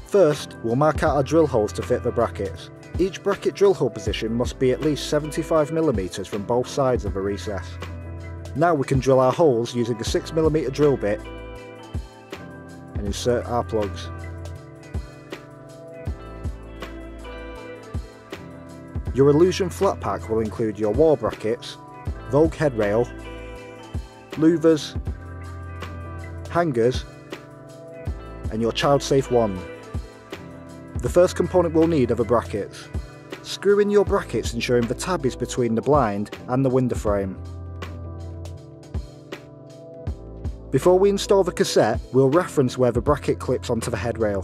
First, we'll mark out our drill holes to fit the brackets. Each bracket drill hole position must be at least 75mm from both sides of the recess. Now we can drill our holes using a 6mm drill bit and insert our plugs. Your Allusion flat pack will include your wall brackets, Vogue head rail, louvers, hangers and your child-safe wand. The first component we'll need are the brackets. Screw in your brackets ensuring the tab is between the blind and the window frame. Before we install the cassette, we'll reference where the bracket clips onto the head rail.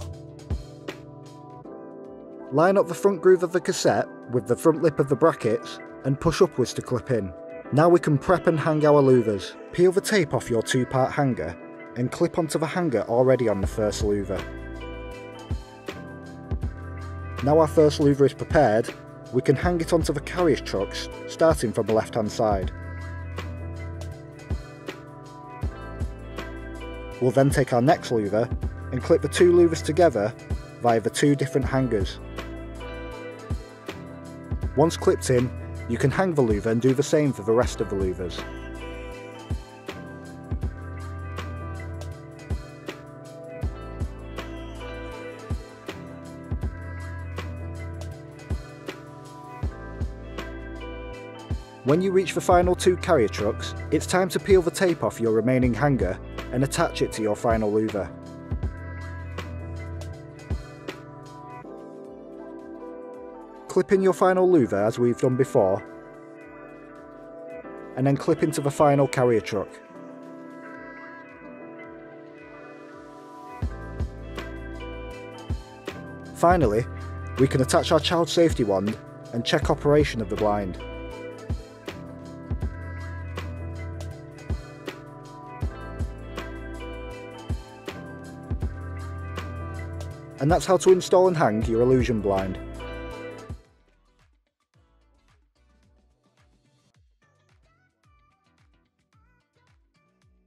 Line up the front groove of the cassette with the front lip of the brackets and push upwards to clip in. Now we can prep and hang our louvers. Peel the tape off your two-part hanger and clip onto the hanger already on the first louver. Now our first louver is prepared, we can hang it onto the carriage trucks, starting from the left-hand side. We'll then take our next louver and clip the two louvers together via the two different hangers. Once clipped in, you can hang the louver and do the same for the rest of the louvers. When you reach the final two carrier trucks, it's time to peel the tape off your remaining hanger and attach it to your final louver. Clip in your final louver as we've done before, and then clip into the final carrier truck. Finally, we can attach our child safety wand and check operation of the blind. And that's how to install and hang your Allusion blind.